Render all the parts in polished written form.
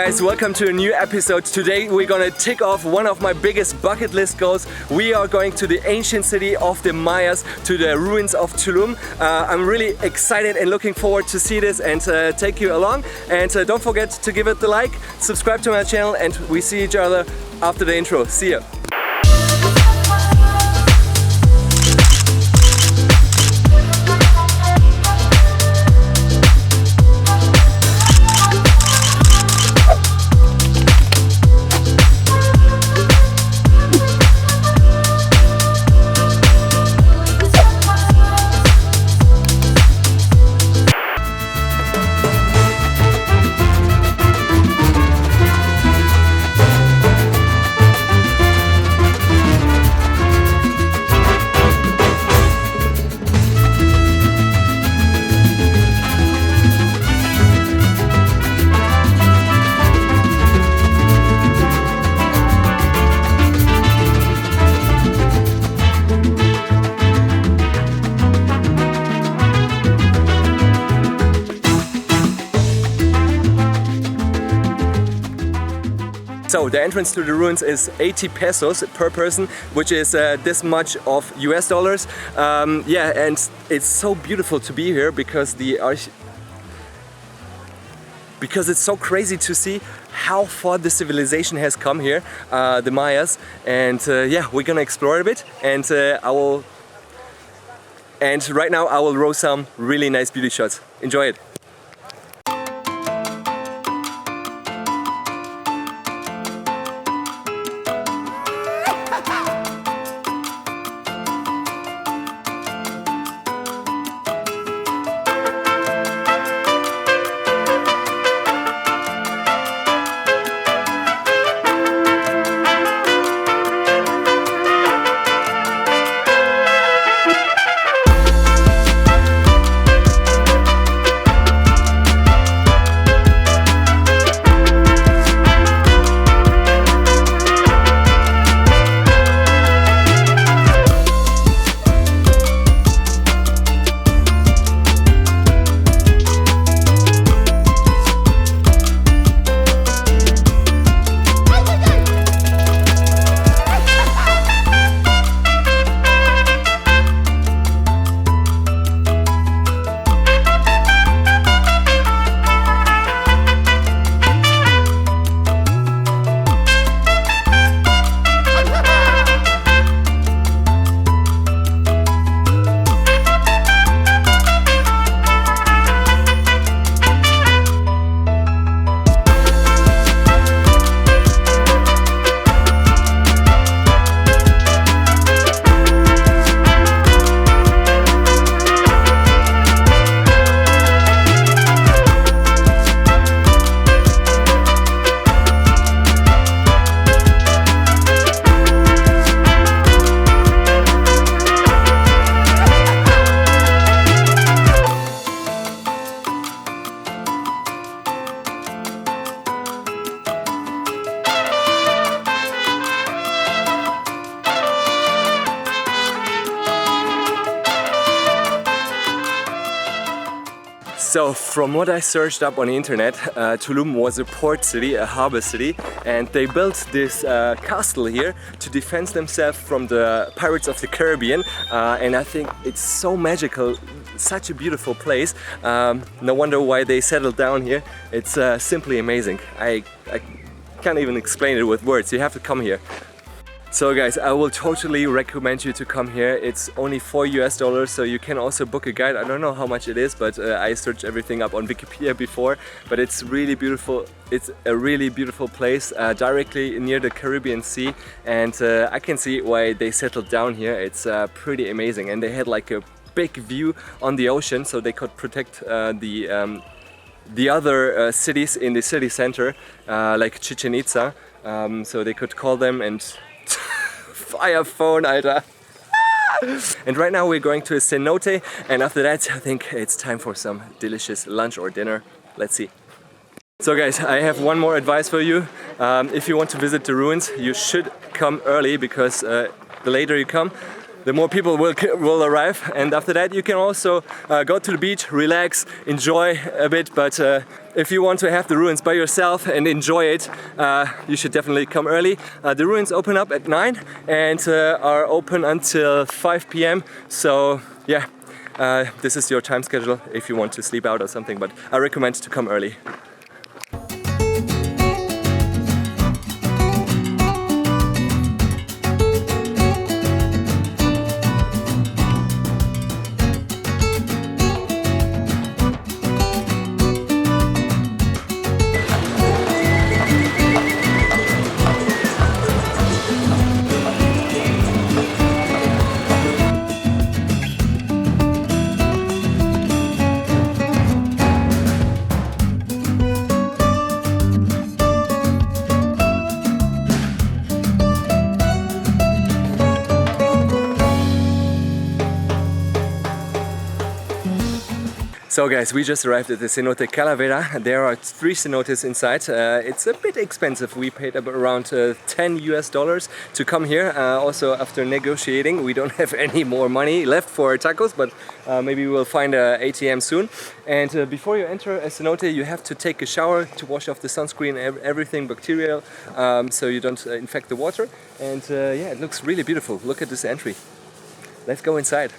guys, welcome to a new episode. Today we're gonna tick off one of my biggest bucket list goals. We are going to the ancient city of the Mayas, to the ruins of Tulum. I'm really excited and looking forward to see this and take you along. And don't forget to give it the like, subscribe to my channel, and we see each other after the intro. See ya! So the entrance to the ruins is 80 pesos per person, which is this much of US dollars. Yeah, and it's so beautiful to be here because it's so crazy to see how far the civilization has come here, the Mayas. And yeah, we're gonna explore a bit, and right now I will roll some really nice beauty shots. Enjoy it. So from what I searched up on the internet, Tulum was a port city, a harbor city, and they built this castle here to defend themselves from the pirates of the Caribbean. And I think it's so magical, such a beautiful place. No wonder why they settled down here. It's simply amazing. I can't even explain it with words. You have to come here. So guys, I will totally recommend you to come here. It's only $4 US, so you can also book a guide. I don't know how much it is, but I searched everything up on Wikipedia before. But it's really beautiful. It's a really beautiful place, directly near the Caribbean Sea, and I can see why they settled down here. It's pretty amazing, and they had like a big view on the ocean, so they could protect the other cities in the city center, like Chichen Itza. So they could call them and fire phone, Alter. And right now we're going to a cenote, and after that I think it's time for some delicious lunch or dinner. Let's see. So guys, I have one more advice for you. If you want to visit the ruins, you should come early, because the later you come, the more people will arrive. And after that you can also go to the beach, relax, enjoy a bit. But if you want to have the ruins by yourself and enjoy it, you should definitely come early. The ruins open up at 9 and are open until 5 p.m. So yeah, this is your time schedule if you want to sleep out or something, but I recommend to come early. So guys, we just arrived at the Cenote Calavera. There are 3 cenotes inside. It's a bit expensive. We paid around $10 to come here. Also, after negotiating, we don't have any more money left for tacos, but maybe we'll find an ATM soon. And before you enter a cenote, you have to take a shower to wash off the sunscreen, everything bacterial, so you don't infect the water. And yeah, it looks really beautiful. Look at this entry. Let's go inside.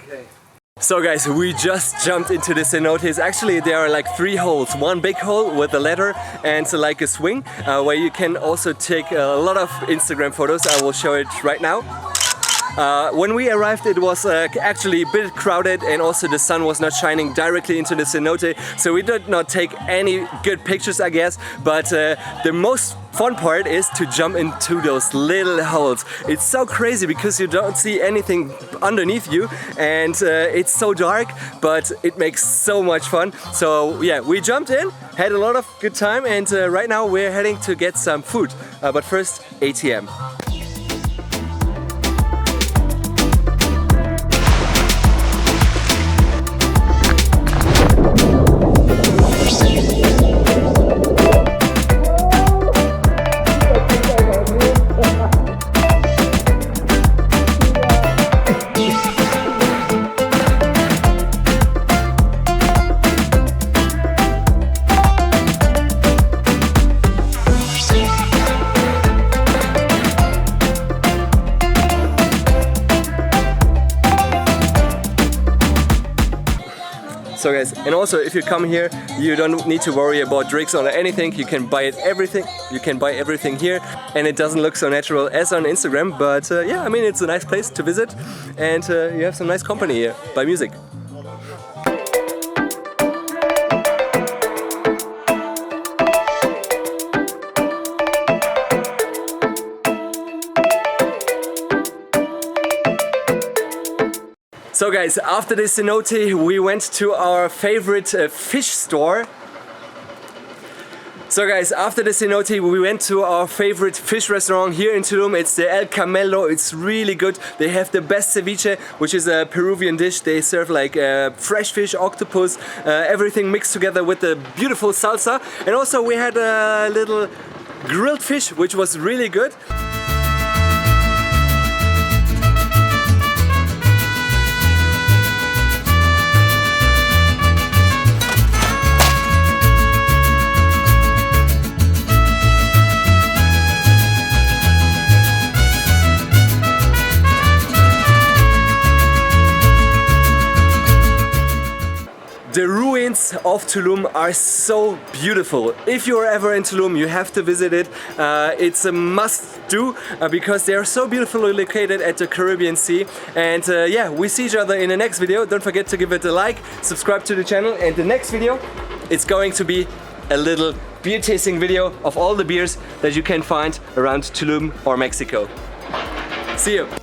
Okay. So guys, we just jumped into the cenotes. Actually, there are like 3 holes. One big hole with a ladder and like a swing where you can also take a lot of Instagram photos. I will show it right now. When we arrived, it was actually a bit crowded, and also the sun was not shining directly into the cenote, so we did not take any good pictures, I guess. But the most fun part is to jump into those little holes. It's so crazy because you don't see anything underneath you, and it's so dark, but it makes so much fun. So yeah, we jumped in, had a lot of good time, and right now we're heading to get some food. But first, ATM. So guys, and also if you come here, you don't need to worry about drinks or anything. You can buy everything. You can buy everything here, and it doesn't look so natural as on Instagram. But yeah, I mean, it's a nice place to visit, and you have some nice company here. Buy music. So guys, after the cenote, we went to our favorite fish store. So guys, after the cenote, we went to our favorite fish restaurant here in Tulum. It's the El Camelo. It's really good. They have the best ceviche, which is a Peruvian dish. They serve like fresh fish, octopus, everything mixed together with the beautiful salsa. And also we had a little grilled fish, which was really good. The ruins of Tulum are so beautiful. If you're ever in Tulum, you have to visit it. It's a must-do because they are so beautifully located at the Caribbean Sea. And yeah, we see each other in the next video. Don't forget to give it a like, subscribe to the channel, and the next video, it's going to be a little beer tasting video of all the beers that you can find around Tulum or Mexico. See you!